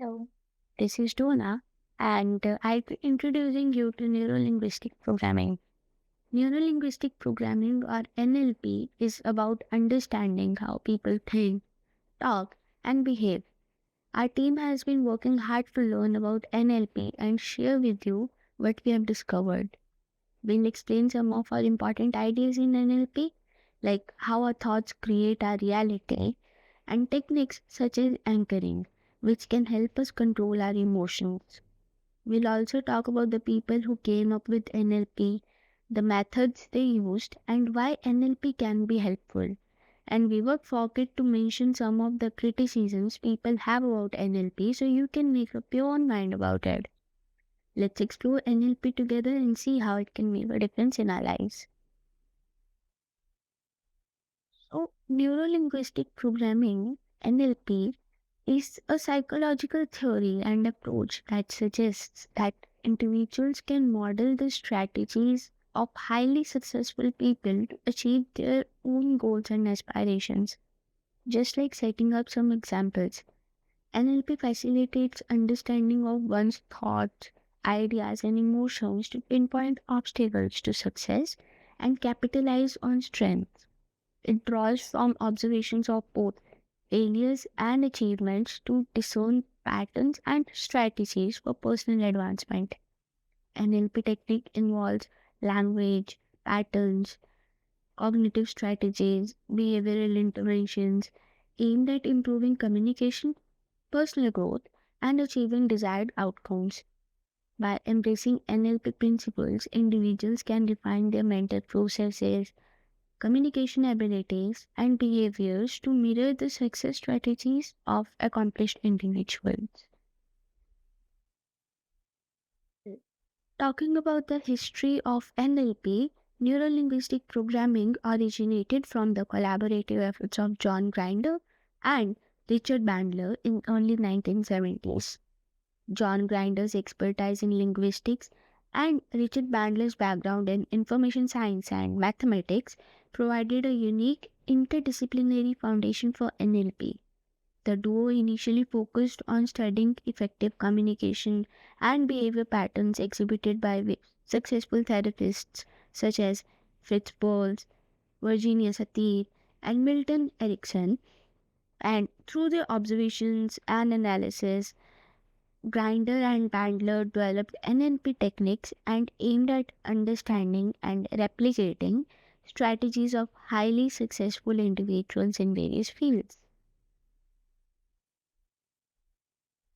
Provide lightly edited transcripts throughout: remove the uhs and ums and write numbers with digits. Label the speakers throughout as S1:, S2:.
S1: Hello, this is Donna, and I'll be introducing you to Neuro-Linguistic Programming. Neuro-Linguistic Programming, or NLP, is about understanding how people think, talk, and behave. Our team has been working hard to learn about NLP and share with you what we have discovered. We'll explain some of our important ideas in NLP, like how our thoughts create our reality, and techniques such as anchoring, which can help us control our emotions. We'll also talk about the people who came up with NLP, the methods they used, and why NLP can be helpful. And we would forget to mention some of the criticisms people have about NLP so you can make up your own mind about it. Let's explore NLP together and see how it can make a difference in our lives. So, neuro-linguistic programming (NLP) is a psychological theory and approach that suggests that individuals can model the strategies of highly successful people to achieve their own goals and aspirations. Just like setting up some examples, NLP facilitates understanding of one's thoughts, ideas, and emotions to pinpoint obstacles to success and capitalize on strengths. It draws from observations of both failures and achievements to discern patterns and strategies for personal advancement. NLP technique involves language, patterns, cognitive strategies, behavioral interventions aimed at improving communication, personal growth, and achieving desired outcomes. By embracing NLP principles, individuals can refine their mental processes, communication abilities, and behaviors to mirror the success strategies of accomplished individuals. Talking about the history of NLP, neuro-linguistic programming originated from the collaborative efforts of John Grinder and Richard Bandler in early 1970s. John Grinder's expertise in linguistics and Richard Bandler's background in information science and mathematics provided a unique interdisciplinary foundation for NLP. The duo initially focused on studying effective communication and behavior patterns exhibited by successful therapists such as Fritz Perls, Virginia Satir, and Milton Erickson. And through their observations and analysis, Grinder and Bandler developed NLP techniques and aimed at understanding and replicating strategies of highly successful individuals in various fields.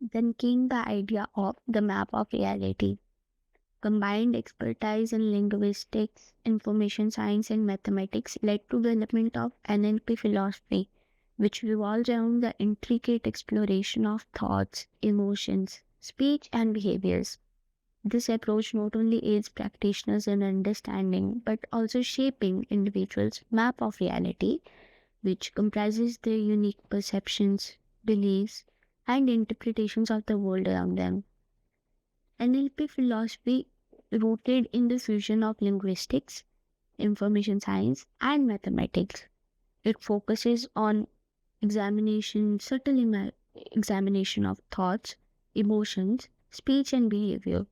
S1: Then came the idea of the map of reality. Combined expertise in linguistics, information science, and mathematics led to development of NLP philosophy, which revolves around the intricate exploration of thoughts, emotions, speech, and behaviors. This approach not only aids practitioners in understanding but also shaping individuals' map of reality, which comprises their unique perceptions, beliefs, and interpretations of the world around them. NLP philosophy rooted in the fusion of linguistics, information science, and mathematics. It focuses on examination of thoughts, emotions, speech, and behavior.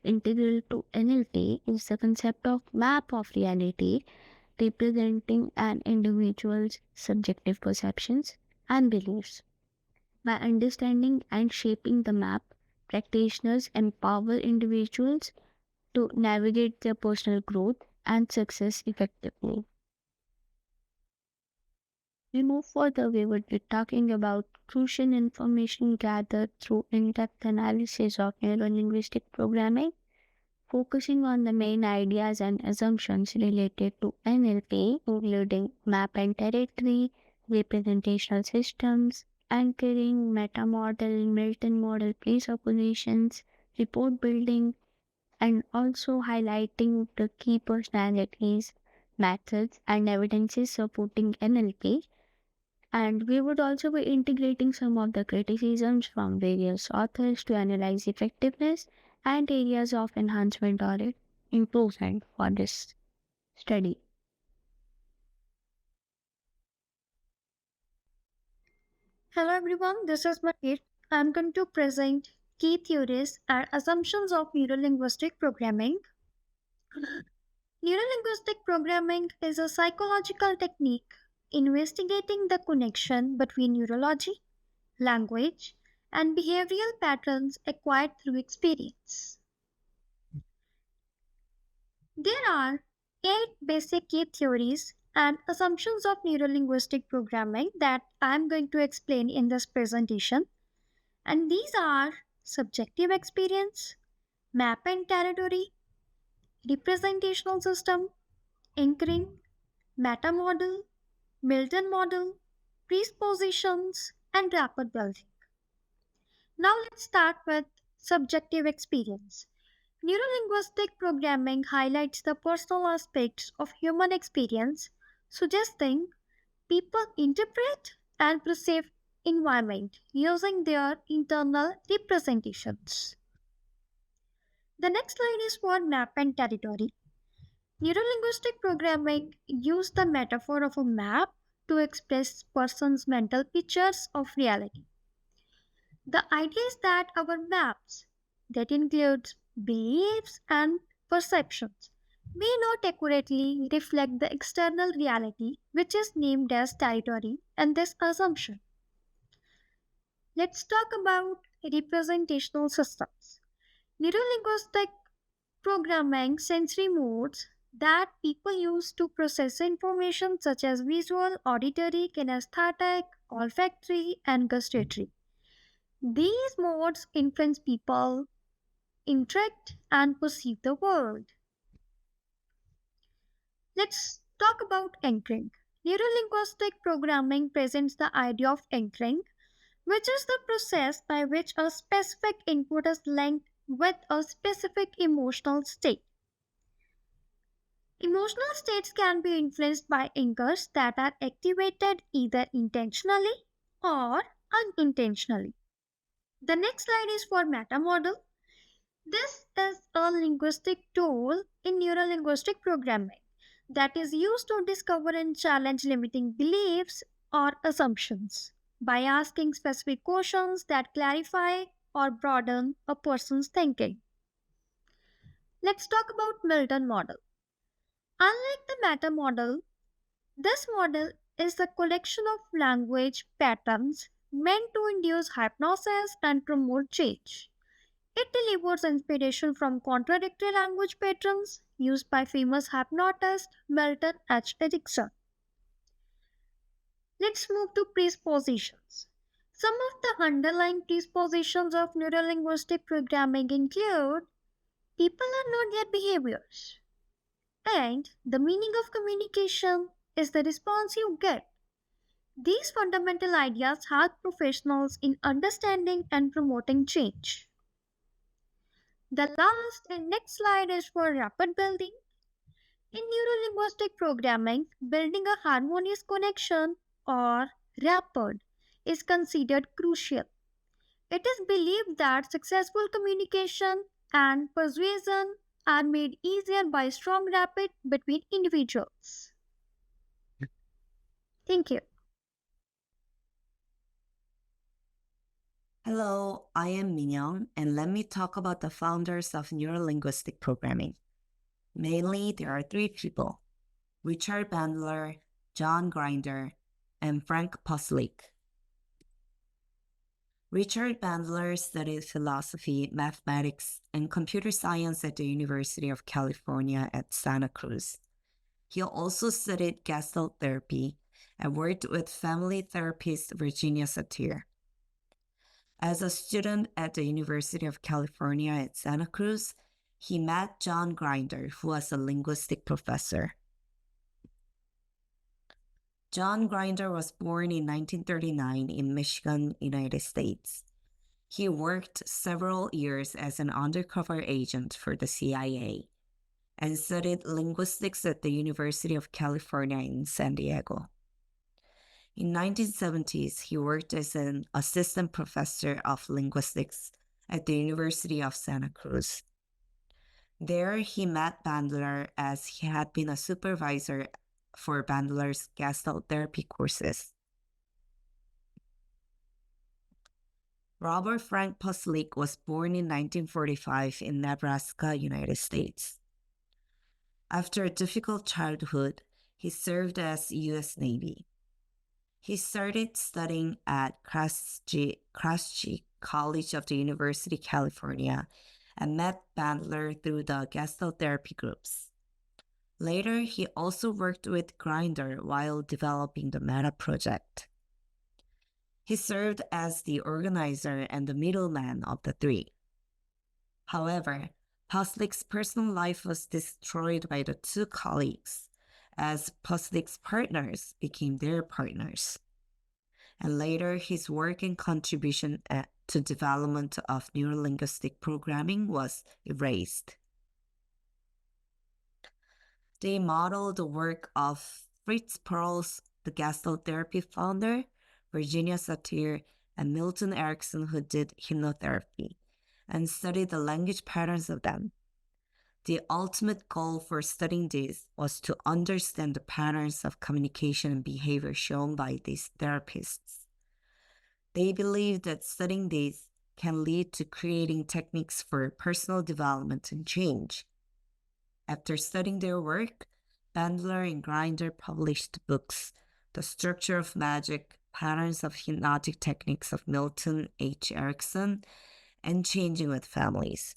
S1: Integral to NLP is the concept of map of reality, representing an individual's subjective perceptions and beliefs. By understanding and shaping the map, practitioners empower individuals to navigate their personal growth and success effectively. We move further, we would be talking about crucial information gathered through in-depth analysis of neuro-linguistic programming, focusing on the main ideas and assumptions related to NLP, including map and territory, representational systems, anchoring, meta model, Milton model presuppositions, report building, and also highlighting the key personalities, methods, and evidences supporting NLP. And we would also be integrating some of the criticisms from various authors to analyze effectiveness and areas of enhancement or improvement for this study.
S2: Hello everyone, this is Mahir. I'm going to present key theories and assumptions of neurolinguistic programming. Neurolinguistic programming is a psychological technique investigating the connection between neurology, language, and behavioral patterns acquired through experience. There are eight basic key theories and assumptions of neurolinguistic programming that I'm going to explain in this presentation. And these are subjective experience, map and territory, representational system, anchoring, meta model, Milton model, presuppositions, and rapid building. Now let's start with subjective experience. Neurolinguistic programming highlights the personal aspects of human experience, suggesting people interpret and perceive environment using their internal representations. The next slide is for map and territory. Neurolinguistic programming uses the metaphor of a map to express person's mental pictures of reality. The idea is that our maps, that includes beliefs and perceptions, may not accurately reflect the external reality which is named as territory and this assumption. Let's talk about representational systems. Neurolinguistic programming sensory modes that people use to process information such as visual, auditory, kinesthetic, olfactory, and gustatory. These modes influence people, interact, and perceive the world. Let's talk about anchoring. Neurolinguistic programming presents the idea of anchoring, which is the process by which a specific input is linked with a specific emotional state. Emotional states can be influenced by anchors that are activated either intentionally or unintentionally. The next slide is for meta model. This is a linguistic tool in neurolinguistic programming that is used to discover and challenge limiting beliefs or assumptions by asking specific questions that clarify or broaden a person's thinking. Let's talk about Milton model. Unlike the meta model, this model is a collection of language patterns meant to induce hypnosis and promote change. It delivers inspiration from contradictory language patterns used by famous hypnotist Milton H. Erickson. Let's move to presuppositions. Some of the underlying presuppositions of neurolinguistic programming include people are not their behaviors, and the meaning of communication is the response you get. These fundamental ideas help professionals in understanding and promoting change. The last and next slide is for rapid building. In neurolinguistic programming, building a harmonious connection or rapport is considered crucial. It is believed that successful communication and persuasion are made easier by strong rapport between individuals. Thank you.
S3: Hello, I am Minyoung, and let me talk about the founders of neurolinguistic programming. Mainly, there are three people: Richard Bandler, John Grinder, and Frank PSYCH. Richard Bandler studied philosophy, mathematics, and computer science at the University of California at Santa Cruz. He also studied Gestalt therapy and worked with family therapist Virginia Satir. As a student at the University of California at Santa Cruz, he met John Grinder, who was a linguistic professor. John Grinder was born in 1939 in Michigan, United States. He worked several years as an undercover agent for the CIA and studied linguistics at the University of California in San Diego. In 1970s, he worked as an assistant professor of linguistics at the University of Santa Cruz. There, he met Bandler as he had been a supervisor for Bandler's Gestalt therapy courses. Robert Frank PSYC was born in 1945 in Nebraska, United States. After a difficult childhood, he served as U.S. Navy. He started studying at Craschi College of the University of California and met Bandler through the Gestalt therapy groups. Later, he also worked with Grinder while developing the Meta project. He served as the organizer and the middleman of the three. However, PSYC's personal life was destroyed by the two colleagues, as PSYC's partners became their partners. And later, his work and contribution to development of neurolinguistic programming was erased. They modeled the work of Fritz Perls, the Gestalt therapy founder, Virginia Satir, and Milton Erickson, who did hypnotherapy, and studied the language patterns of them. The ultimate goal for studying this was to understand the patterns of communication and behavior shown by these therapists. They believed that studying these can lead to creating techniques for personal development and change. After studying their work, Bandler and Grinder published books, The Structure of Magic, Patterns of Hypnotic Techniques of Milton H. Erickson, and Changing with Families.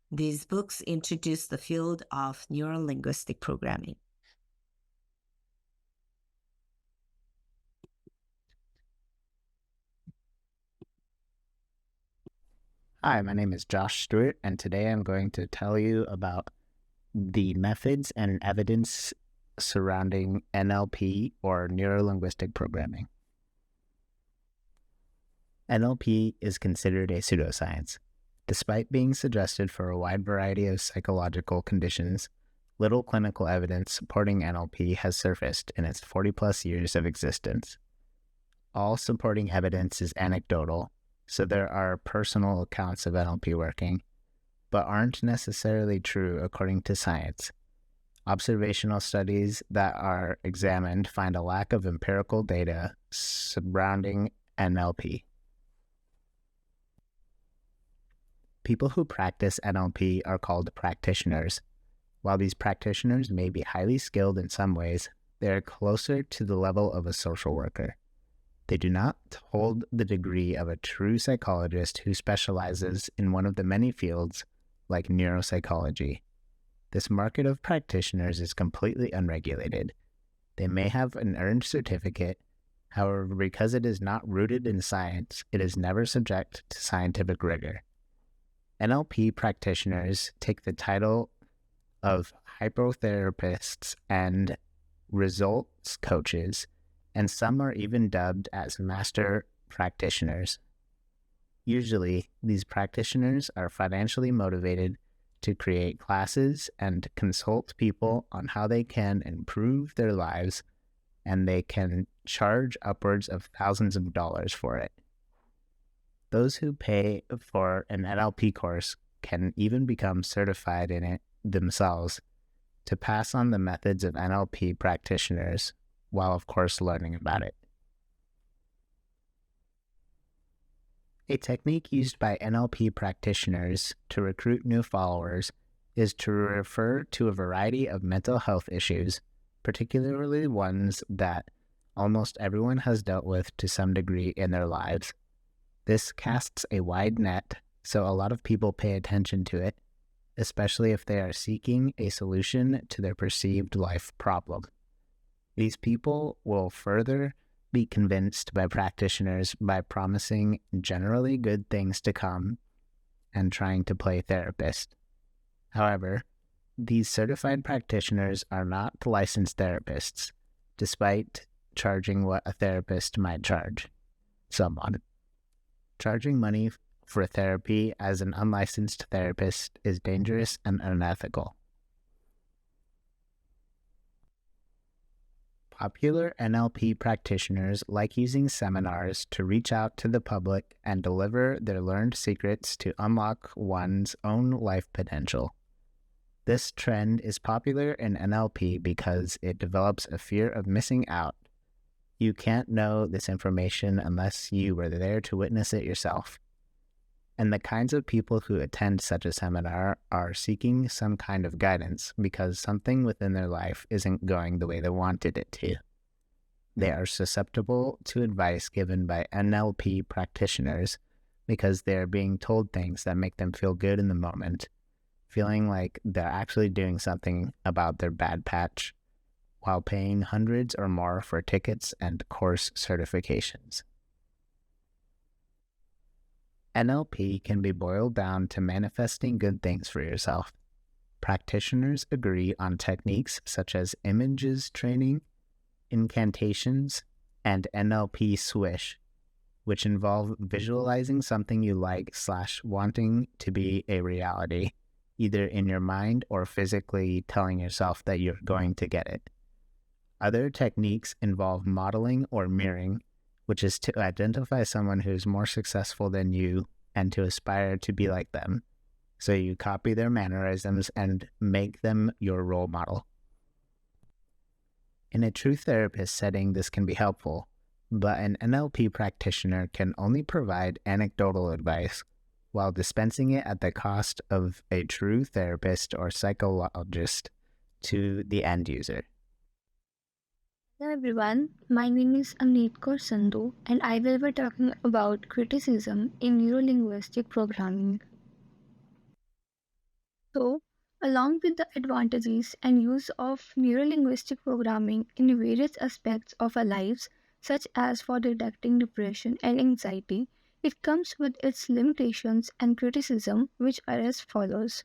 S3: These books introduced the field of neurolinguistic programming.
S4: Hi, my name is Josh Stewart, and today I'm going to tell you about the methods and evidence surrounding NLP, or Neuro-Linguistic Programming. NLP is considered a pseudoscience. Despite being suggested for a wide variety of psychological conditions, little clinical evidence supporting NLP has surfaced in its 40-plus years of existence. All supporting evidence is anecdotal, so there are personal accounts of NLP working, but aren't necessarily true according to science. Observational studies that are examined find a lack of empirical data surrounding NLP. People who practice NLP are called practitioners. While these practitioners may be highly skilled in some ways, they are closer to the level of a social worker. They do not hold the degree of a true psychologist who specializes in one of the many fields like neuropsychology. This market of practitioners is completely unregulated. They may have an earned certificate, however, because it is not rooted in science, it is never subject to scientific rigor. NLP practitioners take the title of hypnotherapists and results coaches, and some are even dubbed as master practitioners. Usually, these practitioners are financially motivated to create classes and consult people on how they can improve their lives, and they can charge upwards of thousands of dollars for it. Those who pay for an NLP course can even become certified in it themselves to pass on the methods of NLP practitioners, while of course learning about it. A technique used by NLP practitioners to recruit new followers is to refer to a variety of mental health issues, particularly ones that almost everyone has dealt with to some degree in their lives. This casts a wide net, so a lot of people pay attention to it, especially if they are seeking a solution to their perceived life problem. These people will further be convinced by practitioners by promising generally good things to come and trying to play therapist. However, these certified practitioners are not licensed therapists, despite charging what a therapist might charge someone. Charging money for therapy as an unlicensed therapist is dangerous and unethical. Popular NLP practitioners like using seminars to reach out to the public and deliver their learned secrets to unlock one's own life potential. This trend is popular in NLP because it develops a fear of missing out. You can't know this information unless you were there to witness it yourself. And the kinds of people who attend such a seminar are seeking some kind of guidance because something within their life isn't going the way they wanted it to. They are susceptible to advice given by NLP practitioners because they are being told things that make them feel good in the moment, feeling like they're actually doing something about their bad patch, while paying hundreds or more for tickets and course certifications. NLP can be boiled down to manifesting good things for yourself. Practitioners agree on techniques such as images training, incantations, and NLP swish, which involve visualizing something you like / wanting to be a reality, either in your mind or physically telling yourself that you're going to get it. Other techniques involve modeling or mirroring, which is to identify someone who's more successful than you and to aspire to be like them. So you copy their mannerisms and make them your role model. In a true therapist setting, this can be helpful, but an NLP practitioner can only provide anecdotal advice while dispensing it at the cost of a true therapist or psychologist to the end user.
S1: Hello everyone, my name is Amneet Kaur Sandhu and I will be talking about criticism in neurolinguistic programming. So, along with the advantages and use of neurolinguistic programming in various aspects of our lives, such as for detecting depression and anxiety, it comes with its limitations and criticism, which are as follows.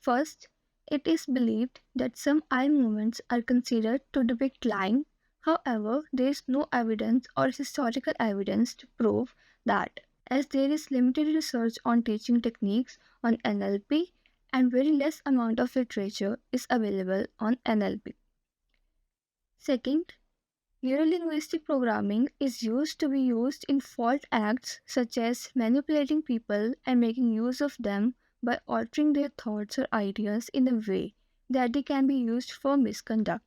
S1: First, it is believed that some eye movements are considered to depict lying. However, there is no evidence or historical evidence to prove that, as there is limited research on teaching techniques on NLP and very less amount of literature is available on NLP. Second, neurolinguistic programming is used to be used in fault acts such as manipulating people and making use of them by altering their thoughts or ideas in a way that they can be used for misconduct.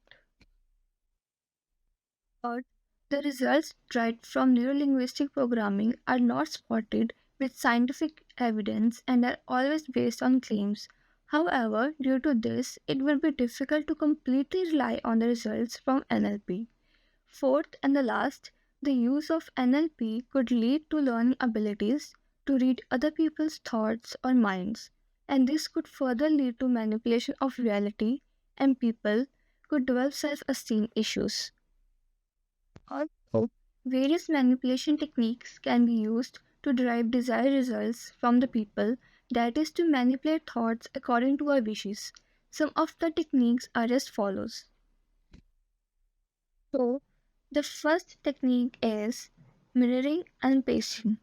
S1: Third, the results derived from neurolinguistic programming are not supported with scientific evidence and are always based on claims. However, due to this, it will be difficult to completely rely on the results from NLP. Fourth and the last, the use of NLP could lead to learning abilities to read other people's thoughts or minds, and this could further lead to manipulation of reality, and people could develop self esteem issues. Also, various manipulation techniques can be used to derive desired results from the people, that is, to manipulate thoughts according to our wishes. Some of the techniques are as follows. So, the first technique is mirroring and pasting.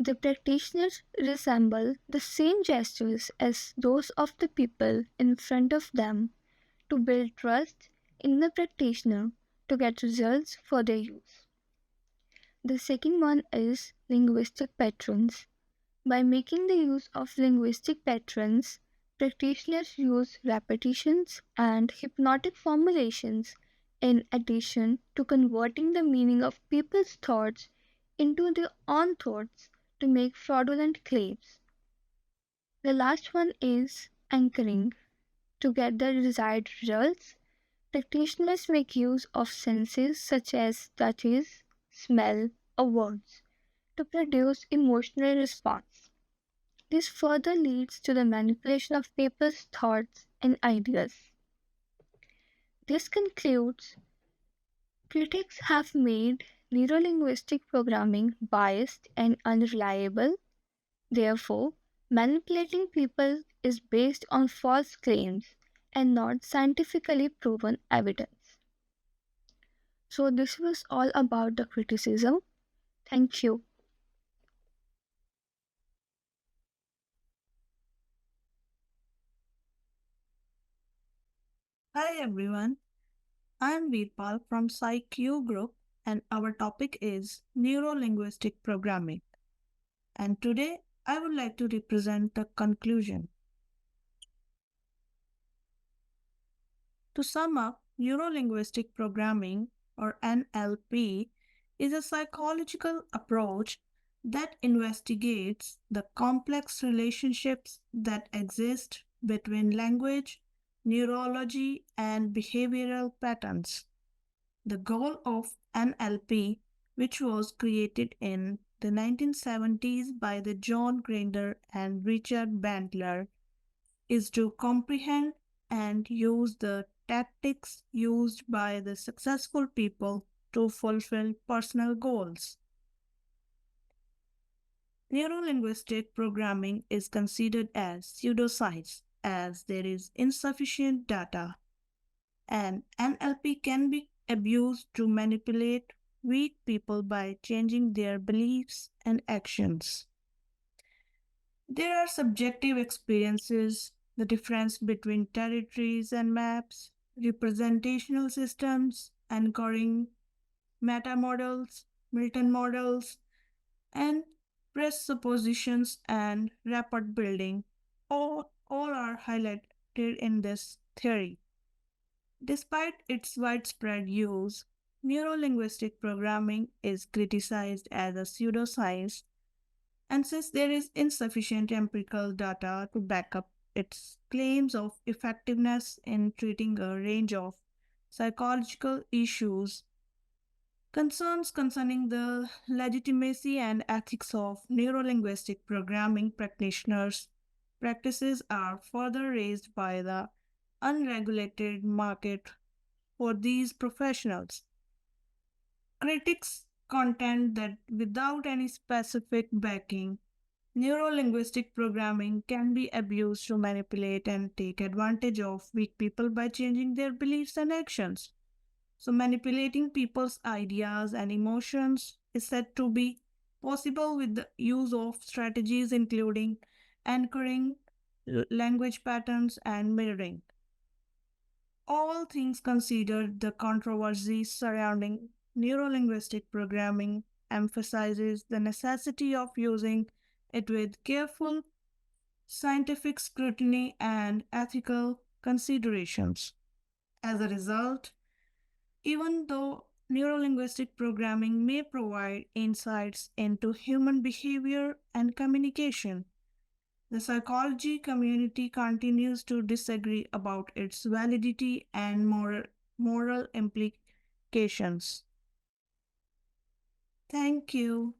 S1: The practitioners resemble the same gestures as those of the people in front of them to build trust in the practitioner to get results for their use. The second one is linguistic patterns. By making the use of linguistic patterns, practitioners use repetitions and hypnotic formulations in addition to converting the meaning of people's thoughts into their own thoughts to make fraudulent claims. The last one is anchoring. To get the desired results, practitioners make use of senses such as touches, smell, or words to produce emotional response. This further leads to the manipulation of people's thoughts and ideas. This concludes critics have made neurolinguistic programming biased and unreliable. Therefore, manipulating people is based on false claims and not scientifically proven evidence. So, this was all about the criticism. Thank you.
S5: Hi everyone, I am Veerpal from PSYCH-U group and our topic is Neuro-Linguistic Programming. And today I would like to represent the conclusion. To sum up, Neuro-Linguistic Programming or NLP is a psychological approach that investigates the complex relationships that exist between language, neurology, and behavioral patterns. The goal of NLP, which was created in the 1970s by the John Grinder and Richard Bandler, is to comprehend and use the tactics used by the successful people to fulfill personal goals. Neurolinguistic programming is considered as pseudoscience as there is insufficient data, and NLP can be abused to manipulate weak people by changing their beliefs and actions. There are subjective experiences, the difference between territories and maps, representational systems, anchoring, meta models, Milton models, and presuppositions and rapport building. All are highlighted in this theory. Despite its widespread use, neurolinguistic programming is criticized as a pseudoscience, and since there is insufficient empirical data to back up its claims of effectiveness in treating a range of psychological issues, concerns concerning the legitimacy and ethics of neurolinguistic programming practices are further raised by the unregulated market for these professionals. Critics contend that without any specific backing, neurolinguistic programming can be abused to manipulate and take advantage of weak people by changing their beliefs and actions. So, manipulating people's ideas and emotions is said to be possible with the use of strategies including anchoring, language patterns, and mirroring. All things considered, the controversy surrounding neurolinguistic programming emphasizes the necessity of using it with careful scientific scrutiny and ethical considerations. As a result, even though neurolinguistic programming may provide insights into human behavior and communication, the psychology community continues to disagree about its validity and moral implications. Thank you.